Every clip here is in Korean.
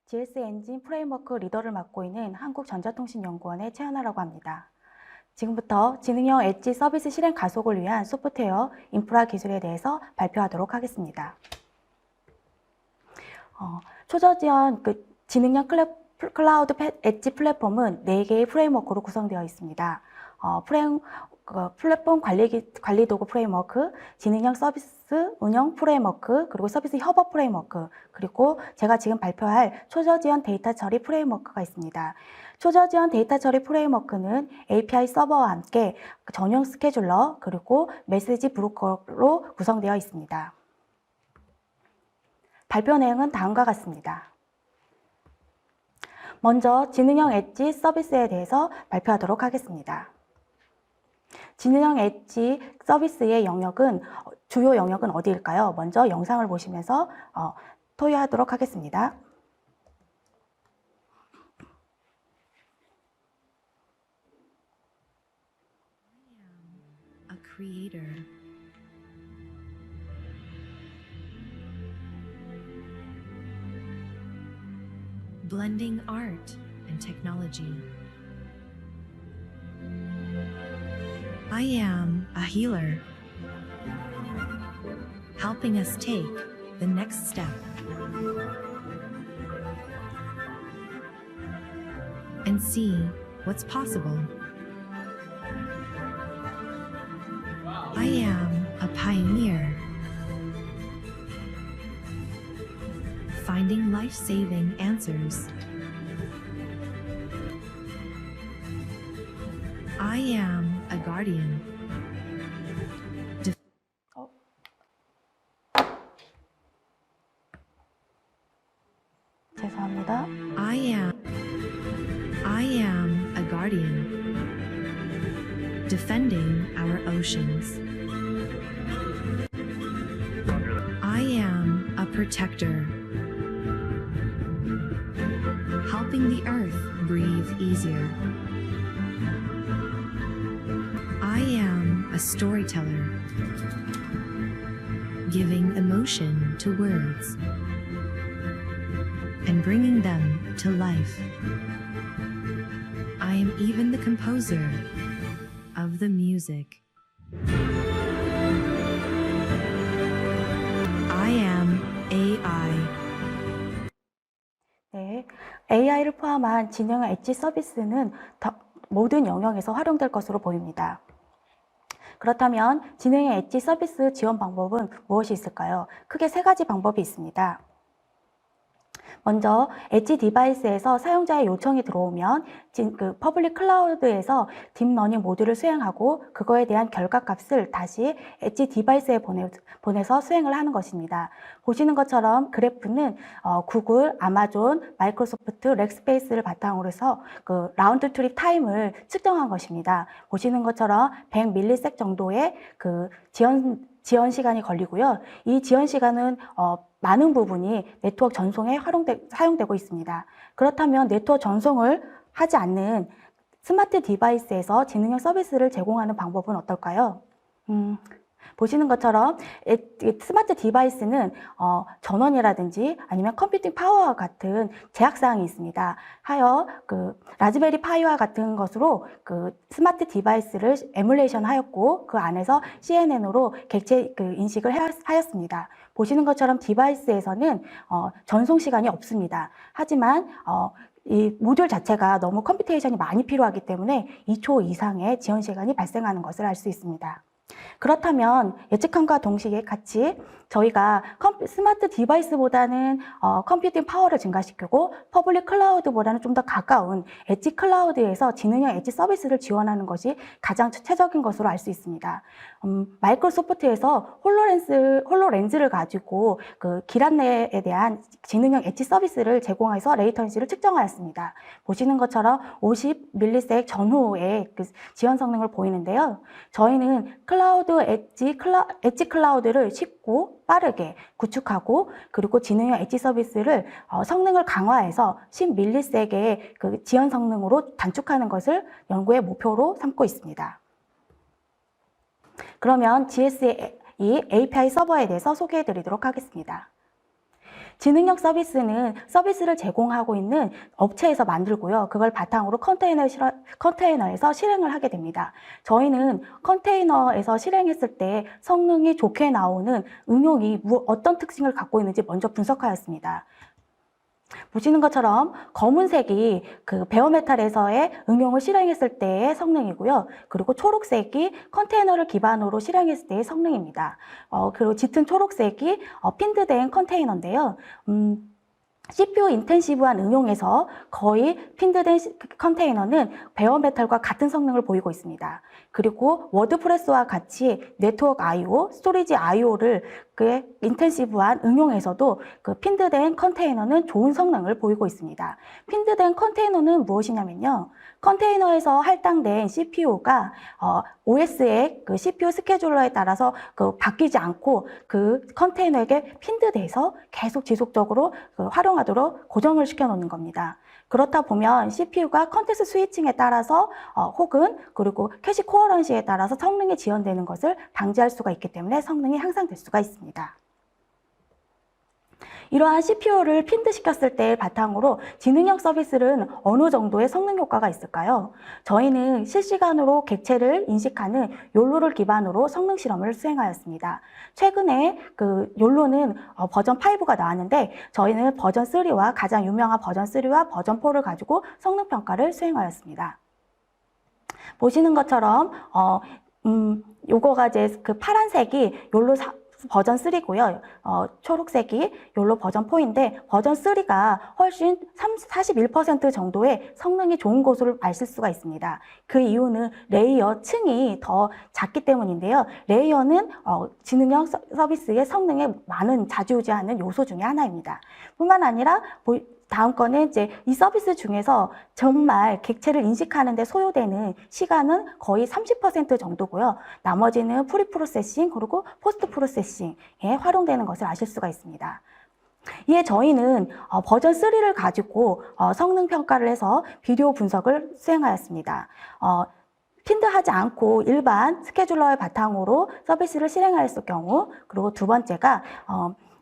GS 엔진 프레임워크 리더를 맡고 있는 한국전자통신연구원의 최연아라고 합니다. 지금부터 지능형 엣지 서비스 실행 가속을 위한 소프트웨어, 인프라 기술에 대해서 발표하도록 하겠습니다. 초저지원 지능형 클라우드 엣지 플랫폼은 4개의 프레임워크로 구성되어 있습니다. 플랫폼 관리 도구 프레임워크, 지능형 서비스 운영 프레임워크, 그리고 서비스 협업 프레임워크, 그리고 제가 지금 발표할 초저지원 데이터 처리 프레임워크가 있습니다. 초저지원 데이터 처리 프레임워크는 API 서버와 함께 전용 스케줄러, 그리고 메시지 브로커로 구성되어 있습니다. 발표 내용은 다음과 같습니다. 먼저 지능형 엣지 서비스에 대해서 발표하도록 하겠습니다. 지능형 엣지 서비스의 주요 영역은 어디일까요? 먼저 영상을 보시면서 토의하도록 하겠습니다. A creator. Blending art and technology. I am a healer, helping us take the next step and see what's possible. I am a pioneer, finding life-saving answers. I am a guardian. 죄송합니다. I am a guardian, defending our oceans. I am a protector, helping the earth breathe easier. I am a storyteller, giving emotion to words and bringing them to life. I am even the composer of the music. I am AI. 네, AI를 포함한 지능형 엣지 서비스는 모든 영역에서 활용될 것으로 보입니다. 그렇다면 지능형 엣지 서비스 지원 방법은 무엇이 있을까요? 크게 3가지 방법이 있습니다. 먼저 엣지 디바이스에서 사용자의 요청이 들어오면 퍼블릭 클라우드에서 딥러닝 모듈을 수행하고 그거에 대한 결과값을 다시 엣지 디바이스에 보내서 수행을 하는 것입니다. 보시는 것처럼 그래프는 구글, 아마존, 마이크로소프트, 렉스페이스를 바탕으로 해서 라운드 트립 타임을 측정한 것입니다. 보시는 것처럼 100ms 정도의 지연 시간이 걸리고요. 이 지연 시간은 많은 부분이 네트워크 전송에 사용되고 있습니다. 그렇다면 네트워크 전송을 하지 않는 스마트 디바이스에서 지능형 서비스를 제공하는 방법은 어떨까요? 보시는 것처럼 스마트 디바이스는 전원이라든지 아니면 컴퓨팅 파워와 같은 제약사항이 있습니다. 하여 라즈베리 파이와 같은 것으로 스마트 디바이스를 에뮬레이션 하였고 그 안에서 CNN으로 객체 인식을 하였습니다. 보시는 것처럼 디바이스에서는 전송 시간이 없습니다. 하지만 이 모듈 자체가 너무 컴퓨테이션이 많이 필요하기 때문에 2초 이상의 지연 시간이 발생하는 것을 알 수 있습니다. 그렇다면 예측함과 동시에 같이 저희가 스마트 디바이스보다는 컴퓨팅 파워를 증가시키고 퍼블릭 클라우드보다는 좀 더 가까운 엣지 클라우드에서 지능형 엣지 서비스를 지원하는 것이 가장 최적인 것으로 알 수 있습니다. 마이크로소프트에서 홀로렌즈를 가지고 기란 내에 대한 지능형 엣지 서비스를 제공해서 레이턴시를 측정하였습니다. 보시는 것처럼 50ms 전후의 지연 성능을 보이는데요. 저희는 엣지 클라우드를 쉽고 빠르게 구축하고 그리고 지능형 엣지 서비스를 성능을 강화해서 10ms의 지연 성능으로 단축하는 것을 연구의 목표로 삼고 있습니다. 그러면 GS의 이 API 서버에 대해서 소개해 드리도록 하겠습니다. 지능형 서비스는 서비스를 제공하고 있는 업체에서 만들고요. 그걸 바탕으로 컨테이너에서 실행을 하게 됩니다. 저희는 컨테이너에서 실행했을 때 성능이 좋게 나오는 응용이 어떤 특징을 갖고 있는지 먼저 분석하였습니다. 보시는 것처럼 검은색이 그 베어메탈에서의 응용을 실행했을 때의 성능이고요. 그리고 초록색이 컨테이너를 기반으로 실행했을 때의 성능입니다. 그리고 짙은 초록색이 핀드된 컨테이너인데요. CPU 인텐시브한 응용에서 거의 핀드된 컨테이너는 베어메탈과 같은 성능을 보이고 있습니다. 그리고 워드프레스와 같이 네트워크 I/O, 스토리지 I/O를 그 인텐시브한 응용에서도 그 핀드된 컨테이너는 좋은 성능을 보이고 있습니다. 핀드된 컨테이너는 무엇이냐면요. 컨테이너에서 할당된 CPU가 OS의 그 CPU 스케줄러에 따라서 그 바뀌지 않고 그 컨테이너에게 핀드돼서 계속 지속적으로 그 활용하도록 고정을 시켜 놓는 겁니다. 그렇다 보면 CPU가 컨텍스트 스위칭에 따라서 혹은 그리고 캐시 코어런시에 따라서 성능이 지연되는 것을 방지할 수가 있기 때문에 성능이 향상될 수가 있습니다. 이러한 CPU를 핀드시켰을 때 바탕으로 지능형 서비스는 어느 정도의 성능 효과가 있을까요? 저희는 실시간으로 객체를 인식하는 욜로를 기반으로 성능 실험을 수행하였습니다. 최근에 그 욜로는 버전 5가 나왔는데 저희는 버전 3와 가장 유명한 버전 3와 버전 4를 가지고 성능 평가를 수행하였습니다. 보시는 것처럼 요거가 이제 그 파란색이 욜로 버전 3고요. 초록색이 욜로 버전 4인데 버전 3가 훨씬 41% 정도의 성능이 좋은 것으로 아실 수가 있습니다. 그 이유는 레이어 층이 더 작기 때문인데요. 레이어는 지능형 서비스의 성능에 많은 좌지우지하는 요소 중에 하나입니다. 뿐만 아니라 다음 거는 이제 이 서비스 중에서 정말 객체를 인식하는 데 소요되는 시간은 거의 30% 정도고요. 나머지는 프리 프로세싱 그리고 포스트 프로세싱에 활용되는 것을 아실 수가 있습니다. 이에 저희는 버전 3를 가지고 성능 평가를 해서 비디오 분석을 수행하였습니다. 핀드하지 않고 일반 스케줄러의 바탕으로 서비스를 실행하였을 경우, 그리고 두 번째가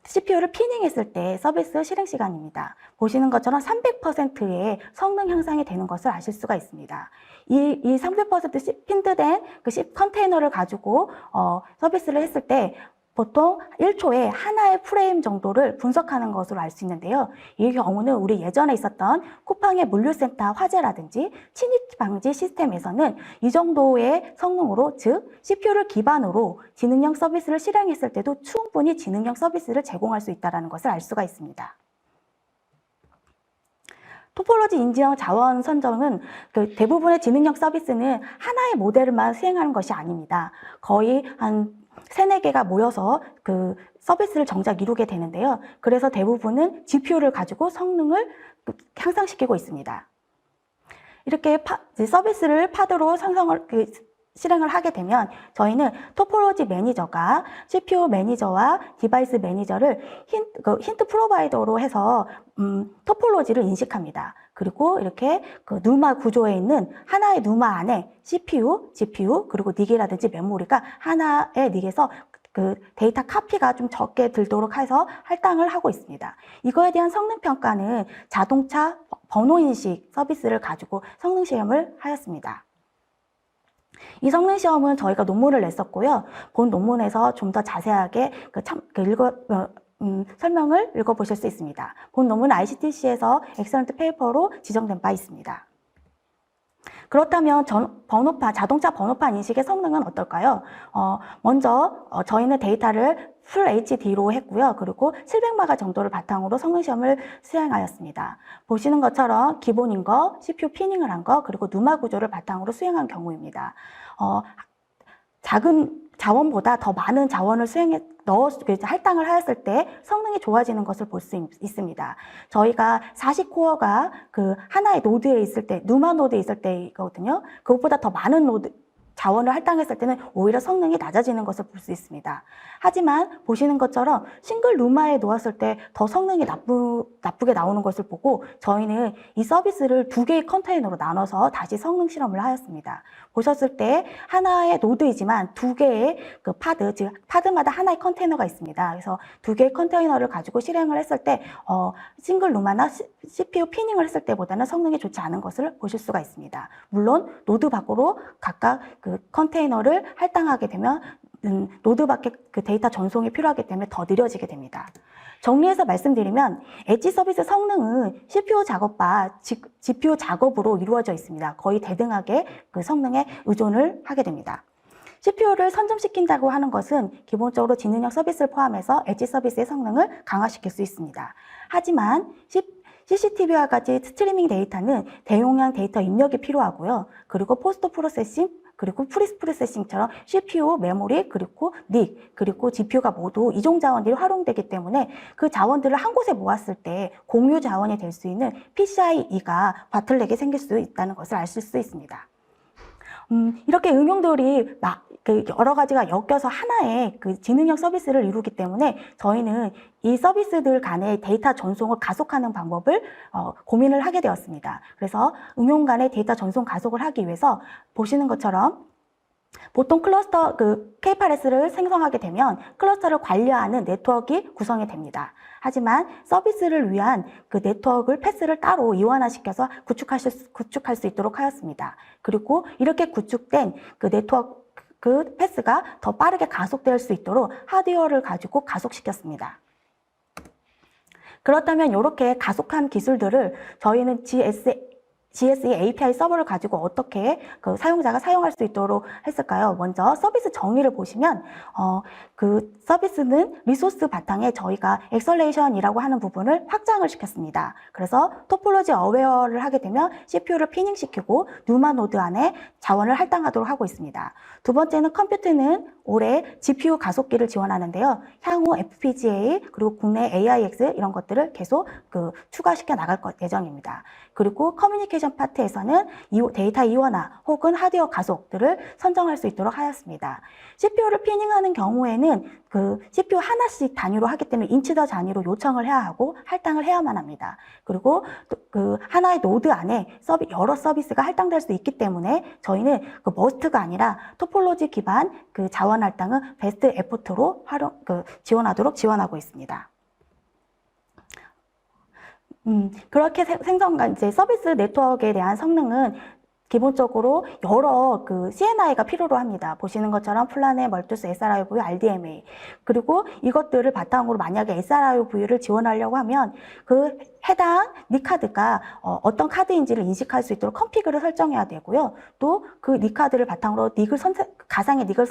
CPU를 피닝했을 때 서비스 실행 시간입니다. 보시는 것처럼 300%의 성능 향상이 되는 것을 아실 수가 있습니다. 이 300% 핀드된 그 컨테이너를 가지고 서비스를 했을 때 보통 1초에 하나의 프레임 정도를 분석하는 것으로 알 수 있는데요. 이 경우는 우리 예전에 있었던 쿠팡의 물류센터 화재라든지 침입 방지 시스템에서는 이 정도의 성능으로, 즉 CPU를 기반으로 지능형 서비스를 실행했을 때도 충분히 지능형 서비스를 제공할 수 있다는 것을 알 수가 있습니다. 토폴로지 인지형 자원 선정은 그 대부분의 지능형 서비스는 하나의 모델만 수행하는 것이 아닙니다. 거의 한 3-4개가 모여서 그 서비스를 정작 이루게 되는데요. 그래서 대부분은 GPU를 가지고 성능을 향상시키고 있습니다. 이렇게 서비스를 파드로 실행을 하게 되면 저희는 토폴로지 매니저가 CPU 매니저와 디바이스 매니저를 힌트 프로바이더로 해서 토폴로지를 인식합니다. 그리고 이렇게 그 누마 구조에 있는 하나의 누마 안에 CPU, GPU, 그리고 닉이라든지 메모리가 하나의 닉에서 그 데이터 카피가 좀 적게 들도록 해서 할당을 하고 있습니다. 이거에 대한 성능 평가는 자동차 번호 인식 서비스를 가지고 성능 시험을 하였습니다. 이 성능 시험은 저희가 논문을 냈었고요. 본 논문에서 좀 더 자세하게 설명을 읽어보실 수 있습니다. 본 논문은 ICTC에서 엑셀런트 페이퍼로 지정된 바 있습니다. 그렇다면 자동차 번호판 인식의 성능은 어떨까요? 먼저 저희는 데이터를 풀 HD로 했고요. 그리고 700마가 정도를 바탕으로 성능 시험을 수행하였습니다. 보시는 것처럼 기본인 거, CPU 피닝을 한 거, 그리고 누마 구조를 바탕으로 수행한 경우입니다. 작은 자원보다 더 많은 자원을 할당을 하였을 때 성능이 좋아지는 것을 볼 수 있습니다. 저희가 40코어가 그 하나의 노드에 있을 때, 누마 노드에 있을 때거든요. 그것보다 더 많은 자원을 할당했을 때는 오히려 성능이 낮아지는 것을 볼 수 있습니다. 하지만 보시는 것처럼 싱글 루마에 놓았을 때 더 성능이 나쁘게 나오는 것을 보고 저희는 이 서비스를 2개의 컨테이너로 나눠서 다시 성능 실험을 하였습니다. 보셨을 때 하나의 노드이지만 2개의 그 파드, 즉 파드마다 하나의 컨테이너가 있습니다. 그래서 2개의 컨테이너를 가지고 실행을 했을 때 싱글 루마나 CPU 피닝을 했을 때보다는 성능이 좋지 않은 것을 보실 수가 있습니다. 물론 노드 밖으로 각각 그 컨테이너를 할당하게 되면 노드 밖에 그 데이터 전송이 필요하기 때문에 더 느려지게 됩니다. 정리해서 말씀드리면 엣지 서비스 성능은 CPU 작업과 GPU 작업으로 이루어져 있습니다. 거의 대등하게 그 성능에 의존을 하게 됩니다. CPU를 선점시킨다고 하는 것은 기본적으로 지능형 서비스를 포함해서 엣지 서비스의 성능을 강화시킬 수 있습니다. 하지만 CCTV와 같이 스트리밍 데이터는 대용량 데이터 입력이 필요하고요. 그리고 포스트 프로세싱, 그리고 프리 프로세싱처럼 CPU, 메모리, 그리고 닉, 그리고 GPU가 모두 이종 자원들이 활용되기 때문에 그 자원들을 한 곳에 모았을 때 공유 자원이 될 수 있는 PCIe가 바틀렉이 생길 수 있다는 것을 아실 수 있습니다. 이렇게 응용들이 여러 가지가 엮여서 하나의 그 지능형 서비스를 이루기 때문에 저희는 이 서비스들 간의 데이터 전송을 가속하는 방법을 고민을 하게 되었습니다. 그래서 응용 간의 데이터 전송 가속을 하기 위해서 보시는 것처럼 보통 클러스터 K8s를 생성하게 되면 클러스터를 관리하는 네트워크가 구성이 됩니다. 하지만 서비스를 위한 그 네트워크 패스를 따로 이원화시켜서 구축할 수 있도록 하였습니다. 그리고 이렇게 구축된 그 네트워크 그 패스가 더 빠르게 가속될 수 있도록 하드웨어를 가지고 가속시켰습니다. 그렇다면 이렇게 가속한 기술들을 저희는 GSE API 서버를 가지고 어떻게 그 사용자가 사용할 수 있도록 했을까요? 먼저 서비스 정의를 보시면 그 서비스는 리소스 바탕에 저희가 엑셀레이션이라고 하는 부분을 확장을 시켰습니다. 그래서 토폴로지 어웨어를 하게 되면 CPU를 피닝시키고 뉴마 노드 안에 자원을 할당하도록 하고 있습니다. 두 번째는 컴퓨트는 올해 GPU 가속기를 지원하는데요. 향후 FPGA 그리고 국내 AIX 이런 것들을 계속 추가시켜 나갈 예정입니다. 그리고 커뮤니케이션 파트에서는 데이터 이원화 혹은 하드웨어 가속들을 선정할 수 있도록 하였습니다. CPU를 피닝하는 경우에는 그 CPU 하나씩 단위로 하기 때문에 인치더 단위로 요청을 해야 하고 할당을 해야만 합니다. 그리고 그 하나의 노드 안에 여러 서비스가 할당될 수 있기 때문에 저희는 그 머스트가 아니라 토폴로지 기반 그 자원 할당은 베스트 에포트로 지원하고 있습니다. 그렇게 이제 서비스 네트워크에 대한 성능은 기본적으로 여러 그 CNI가 필요로 합니다. 보시는 것처럼 플라넷, 멀투스, SRIOV, RDMA. 그리고 이것들을 바탕으로 만약에 SRIOV를 지원하려고 하면 그 해당 닉카드가 어떤 카드인지를 인식할 수 있도록 컨피그를 설정해야 되고요. 또 그 닉카드를 바탕으로 가상의 닉을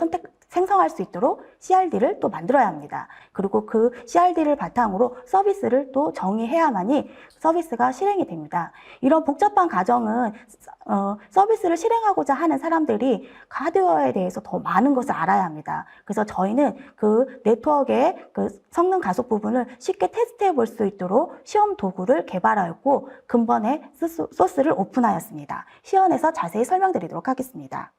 생성할 수 있도록 CRD를 또 만들어야 합니다. 그리고 그 CRD를 바탕으로 서비스를 또 정의해야만이 서비스가 실행이 됩니다. 이런 복잡한 과정은 서비스를 실행하고자 하는 사람들이 하드웨어에 대해서 더 많은 것을 알아야 합니다. 그래서 저희는 그 네트워크의 그 성능 가속 부분을 쉽게 테스트해 볼 수 있도록 시험 도구를 개발하였고 근본에 소스를 오픈하였습니다. 시연에서 자세히 설명드리도록 하겠습니다.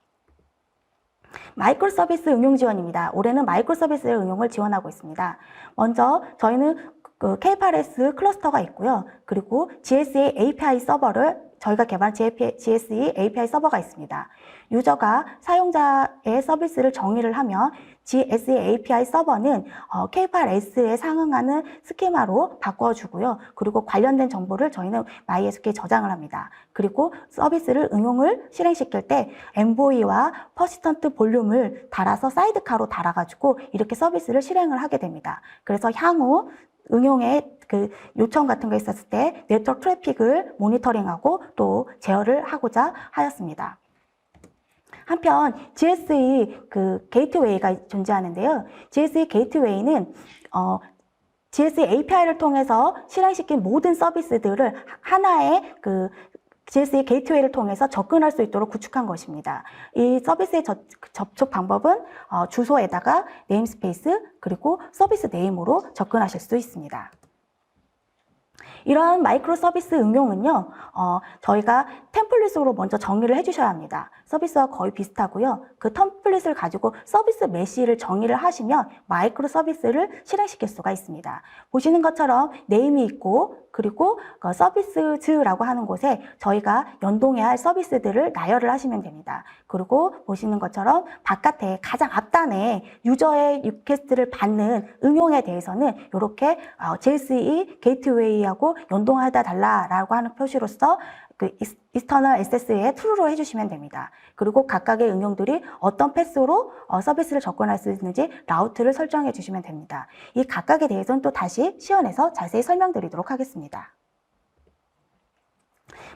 마이크로 서비스 응용 지원입니다. 올해는 마이크로 서비스의 응용을 지원하고 있습니다. 먼저 저희는 그 K8s 클러스터가 있고요. 그리고 GSE API 서버를 저희가 개발한 GSE API 서버가 있습니다. 유저가 사용자의 서비스를 정의를 하면 GSE API 서버는 K8s에 상응하는 스키마로 바꿔주고요. 그리고 관련된 정보를 저희는 MySQL에 저장을 합니다. 그리고 서비스를 응용을 실행시킬 때 엔보이와 퍼시스턴트 볼륨을 달아서 사이드카로 달아가지고 이렇게 서비스를 실행을 하게 됩니다. 그래서 향후 응용에 그 요청 같은 거 있었을 때 네트워크 트래픽을 모니터링하고 또 제어를 하고자 하였습니다. 한편 GSE 그 게이트웨이가 존재하는데요. GSE 게이트웨이는 GSE API를 통해서 실행시킨 모든 서비스들을 하나의 그 GSE 게이트웨이를 통해서 접근할 수 있도록 구축한 것입니다. 이 서비스의 접촉 방법은 주소에다가 네임스페이스 그리고 서비스 네임으로 접근하실 수 있습니다. 이러한 마이크로 서비스 응용은요, 저희가 템플릿으로 먼저 정의를 해주셔야 합니다. 서비스와 거의 비슷하고요. 그 템플릿을 가지고 서비스 메시를 정의를 하시면 마이크로 서비스를 실행시킬 수가 있습니다. 보시는 것처럼 네임이 있고, 그리고 그 서비스즈라고 하는 곳에 저희가 연동해야 할 서비스들을 나열을 하시면 됩니다. 그리고 보시는 것처럼 바깥에 가장 앞단에 유저의 리퀘스트를 받는 응용에 대해서는 이렇게 JSE 게이트웨이하고 연동하다 달라라고 하는 표시로서 그 external access에 true로 해주시면 됩니다. 그리고 각각의 응용들이 어떤 패스로 서비스를 접근할 수 있는지 라우트를 설정해 주시면 됩니다. 이 각각에 대해서는 또 다시 시연해서 자세히 설명드리도록 하겠습니다.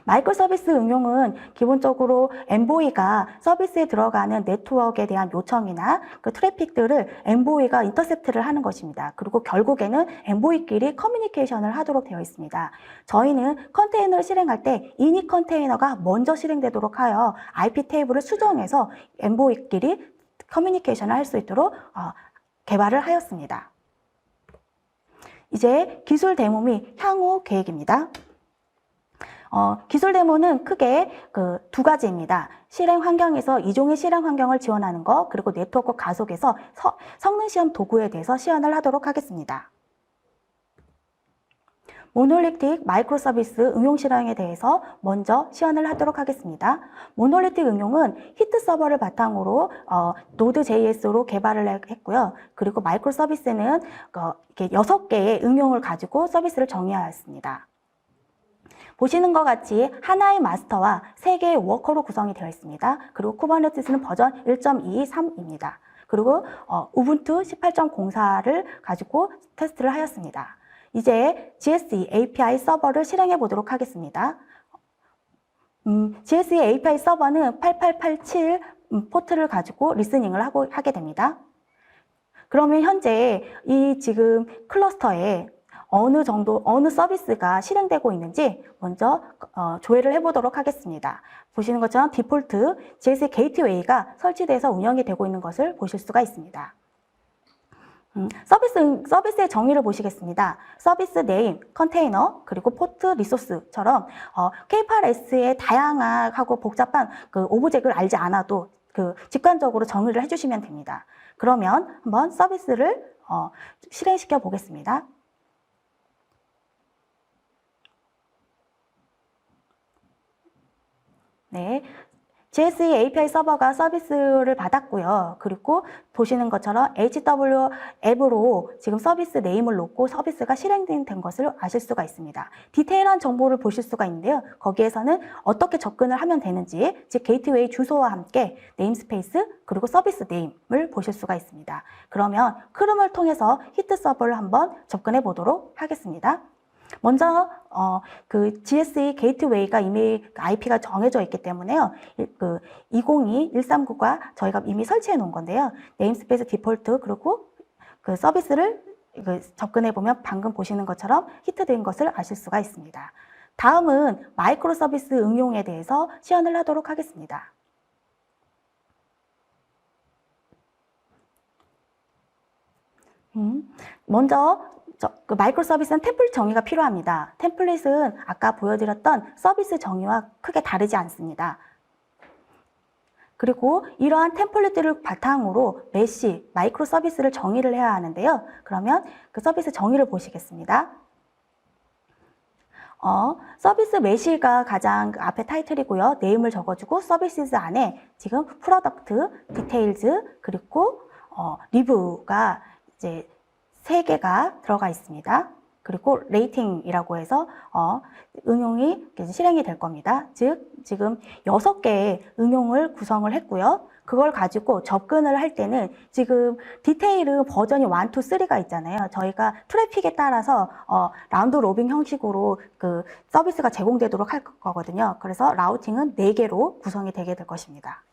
마이크로 서비스 응용은 기본적으로 엔보이가 서비스에 들어가는 네트워크에 대한 요청이나 그 트래픽들을 엔보이가 인터셉트를 하는 것입니다. 그리고 결국에는 엔보이끼리 커뮤니케이션을 하도록 되어 있습니다. 저희는 컨테이너를 실행할 때 이닛 컨테이너가 먼저 실행되도록 하여 IP 테이블을 수정해서 엔보이끼리 커뮤니케이션을 할 수 있도록 개발을 하였습니다. 이제 기술 데모 및 향후 계획입니다. 기술 데모는 크게 그 두 가지입니다. 실행 환경에서 이종의 실행 환경을 지원하는 것, 그리고 네트워크 가속에서 성능 시험 도구에 대해서 시연을 하도록 하겠습니다. 모놀리틱 마이크로 서비스 응용 실행에 대해서 먼저 시연을 하도록 하겠습니다. 모놀리틱 응용은 히트 서버를 바탕으로 Node.js로 개발을 했고요. 그리고 마이크로 서비스는 이렇게 6개의 응용을 가지고 서비스를 정의하였습니다. 보시는 것 같이 하나의 마스터와 3개의 워커로 구성이 되어 있습니다. 그리고 쿠버네티스는 버전 1.23입니다. 그리고 우분투 18.04를 가지고 테스트를 하였습니다. 이제 GSE API 서버를 실행해 보도록 하겠습니다. GSE API 서버는 8887 포트를 가지고 리스닝을 하게 됩니다. 그러면 현재 이 지금 클러스터에 어느 서비스가 실행되고 있는지 먼저 조회를 해보도록 하겠습니다. 보시는 것처럼 디폴트 GSE 게이트웨이가 설치돼서 운영이 되고 있는 것을 보실 수가 있습니다. 서비스의 정의를 보시겠습니다. 서비스 네임, 컨테이너, 그리고 포트, 리소스처럼 K8S의 다양하고 복잡한 그 오브젝트를 알지 않아도 그 직관적으로 정의를 해주시면 됩니다. 그러면 한번 서비스를 실행시켜 보겠습니다. 네, GSE API 서버가 서비스를 받았고요. 그리고 보시는 것처럼 HW 앱으로 지금 서비스 네임을 놓고 서비스가 실행된 것을 아실 수가 있습니다. 디테일한 정보를 보실 수가 있는데요. 거기에서는 어떻게 접근을 하면 되는지, 즉 게이트웨이 주소와 함께 네임스페이스 그리고 서비스 네임을 보실 수가 있습니다. 그러면 크롬을 통해서 히트 서버를 한번 접근해 보도록 하겠습니다. 먼저 그 GSE 게이트웨이가 이미 IP가 정해져 있기 때문에요. 그 202.139가 저희가 이미 설치해 놓은 건데요. 네임스페이스 디폴트 그리고 그 서비스를 접근해 보면 방금 보시는 것처럼 히트된 것을 아실 수가 있습니다. 다음은 마이크로 서비스 응용에 대해서 시연을 하도록 하겠습니다. 먼저 그 마이크로 서비스는 템플릿 정의가 필요합니다. 템플릿은 아까 보여드렸던 서비스 정의와 크게 다르지 않습니다. 그리고 이러한 템플릿들을 바탕으로 메시, 마이크로 서비스를 정의를 해야 하는데요. 그러면 그 서비스 정의를 보시겠습니다. 서비스 메시가 가장 앞에 타이틀이고요. 네임을 적어주고 서비스 안에 지금 프로덕트, 디테일즈, 그리고 리뷰가 이제 3개가 들어가 있습니다. 그리고 레이팅이라고 해서 응용이 실행이 될 겁니다. 즉 지금 6개의 응용을 구성을 했고요. 그걸 가지고 접근을 할 때는 지금 디테일은 버전이 1, 2, 3가 있잖아요. 저희가 트래픽에 따라서 라운드 로빙 형식으로 그 서비스가 제공되도록 할 거거든요. 그래서 라우팅은 4개로 구성이 되게 될 것입니다.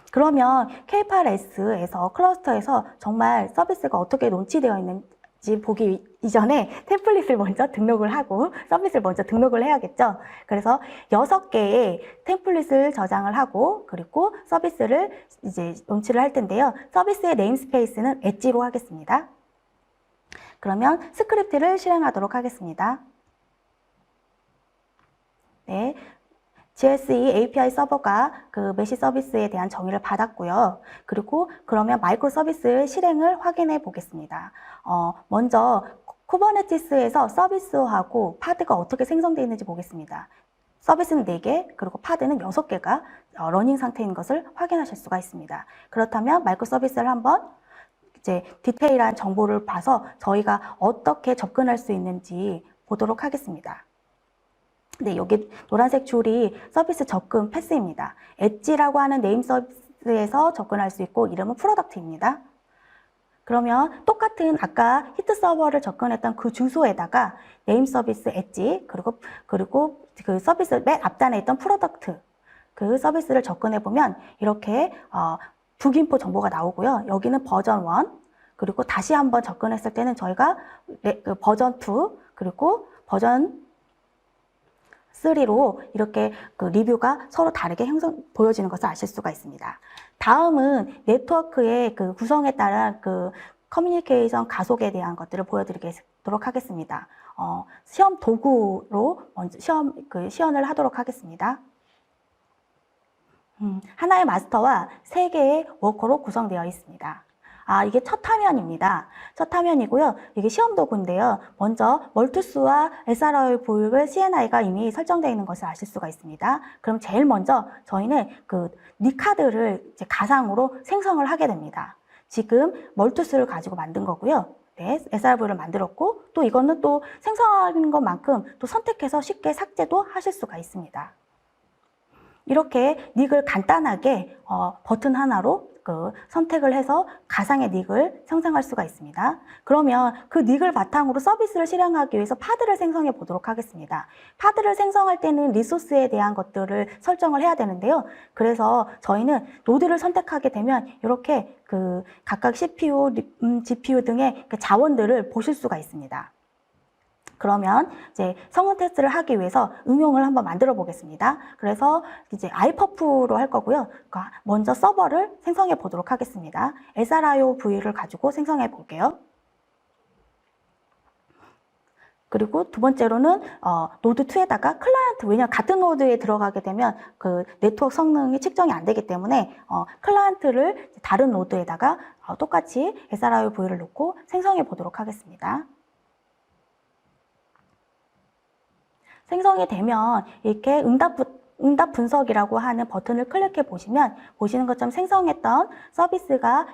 그러면 K8S에서 클러스터에서 정말 서비스가 어떻게 론치되어 있는지 보기 이전에 템플릿을 먼저 등록을 하고 서비스를 먼저 등록을 해야겠죠. 그래서 6개의 템플릿을 저장을 하고 그리고 서비스를 이제 론치를 할 텐데요. 서비스의 네임스페이스는 엣지로 하겠습니다. 그러면 스크립트를 실행하도록 하겠습니다. 네. GSE API 서버가 그 메시 서비스에 대한 정의를 받았고요. 그리고 그러면 마이크로 서비스의 실행을 확인해 보겠습니다. 먼저 쿠버네티스에서 서비스하고 파드가 어떻게 생성되어 있는지 보겠습니다. 서비스는 4개, 그리고 파드는 6개가 러닝 상태인 것을 확인하실 수가 있습니다. 그렇다면 마이크로 서비스를 한번 이제 디테일한 정보를 봐서 저희가 어떻게 접근할 수 있는지 보도록 하겠습니다. 네, 여기 노란색 줄이 서비스 접근 패스입니다. 엣지라고 하는 네임 서비스에서 접근할 수 있고 이름은 프로덕트입니다. 그러면 똑같은 아까 히트 서버를 접근했던 그 주소에다가 네임 서비스 엣지 그리고 그 서비스 맨 앞단에 있던 프로덕트 그 서비스를 접근해 보면 이렇게 북인포 정보가 나오고요. 여기는 버전 1 그리고 다시 한번 접근했을 때는 저희가 그 버전 2 그리고 버전 3로 이렇게 그 리뷰가 서로 다르게 보여지는 것을 아실 수가 있습니다. 다음은 네트워크의 그 구성에 따른 그 커뮤니케이션 가속에 대한 것들을 보여드리도록 하겠습니다. 시험 도구로 먼저 시연을 하도록 하겠습니다. 하나의 마스터와 3개의 워커로 구성되어 있습니다. 이게 첫 화면입니다. 첫 화면이고요. 이게 시험 도구인데요. 먼저 멀투스와 SRI 보육을 CNI가 이미 설정되어 있는 것을 아실 수가 있습니다. 그럼 제일 먼저 저희는 그 니카드를 이제 가상으로 생성을 하게 됩니다. 지금 멀투스를 가지고 만든 거고요. 네, SRV를 만들었고 또 이거는 또 생성하는 것만큼 또 선택해서 쉽게 삭제도 하실 수가 있습니다. 이렇게 닉을 간단하게 버튼 하나로 선택을 해서 가상의 닉을 생성할 수가 있습니다. 그러면 그 닉을 바탕으로 서비스를 실행하기 위해서 파드를 생성해 보도록 하겠습니다. 파드를 생성할 때는 리소스에 대한 것들을 설정을 해야 되는데요. 그래서 저희는 노드를 선택하게 되면 이렇게 그 각각 CPU, GPU 등의 그 자원들을 보실 수가 있습니다. 그러면 이제 성능 테스트를 하기 위해서 응용을 한번 만들어 보겠습니다. 그래서 이제 iPuf로 할 거고요. 그러니까 먼저 서버를 생성해 보도록 하겠습니다. SRIOV를 가지고 생성해 볼게요. 그리고 두 번째로는 노드 2에다가 클라이언트, 왜냐하면 같은 노드에 들어가게 되면 그 네트워크 성능이 측정이 안 되기 때문에 클라이언트를 다른 노드에다가 똑같이 SRIOV를 놓고 생성해 보도록 하겠습니다. 생성이 되면 이렇게 응답 분석이라고 하는 버튼을 클릭해 보시면 보시는 것처럼 생성했던 서비스가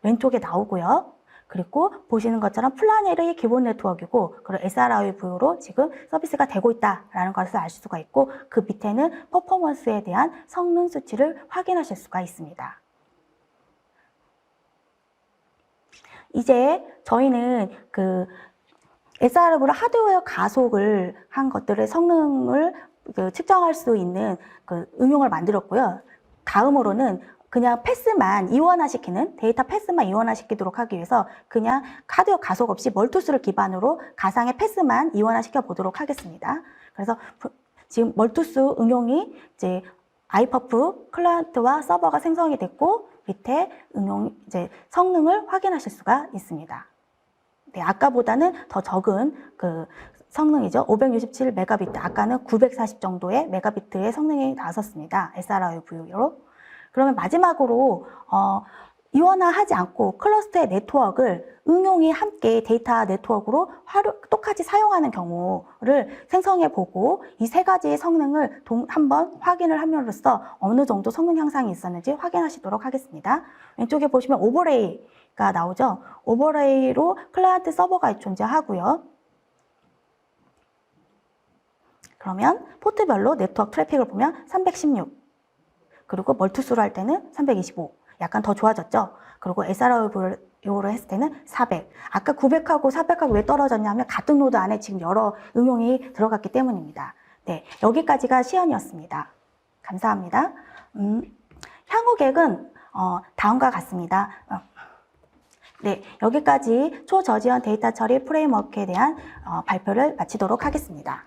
왼쪽에 나오고요. 그리고 보시는 것처럼 플라넬의 기본 네트워크이고 그리고 SRIV로 지금 서비스가 되고 있다라는 것을 알 수가 있고 그 밑에는 퍼포먼스에 대한 성능 수치를 확인하실 수가 있습니다. 이제 저희는 그 SRV로 하드웨어 가속을 한 것들의 성능을 측정할 수 있는 그 응용을 만들었고요. 다음으로는 그냥 패스만 이원화시키는 데이터 패스만 이원화시키도록 하기 위해서 그냥 하드웨어 가속 없이 멀투스를 기반으로 가상의 패스만 이원화시켜 보도록 하겠습니다. 그래서 지금 멀투스 응용이 이제 iPuf 클라이언트와 서버가 생성이 됐고 밑에 이제 성능을 확인하실 수가 있습니다. 네, 아까보다는 더 적은 그 성능이죠. 567 메가비트. 아까는 940 정도의 메가비트의 성능이 나섰습니다. SRIV로. 그러면 마지막으로 이원화하지 않고 클러스터의 네트워크를 응용이 함께 데이터 네트워크로 똑같이 사용하는 경우를 생성해 보고 이 3가지의 성능을 한번 확인을 함으로써 어느 정도 성능 향상이 있었는지 확인하시도록 하겠습니다. 왼쪽에 보시면 오버레이가 나오죠. 오버레이로 클라이언트 서버가 존재하고요. 그러면 포트별로 네트워크 트래픽을 보면 316 그리고 멀투스로 할 때는 325 약간 더 좋아졌죠. 그리고 SRIO로 했을 때는 400 아까 900하고 400하고 왜 떨어졌냐면 같은 노드 안에 지금 여러 응용이 들어갔기 때문입니다. 네, 여기까지가 시연이었습니다. 감사합니다. 향후 계획은 다음과 같습니다. 네, 여기까지 초저지연 데이터 처리 프레임워크에 대한 발표를 마치도록 하겠습니다.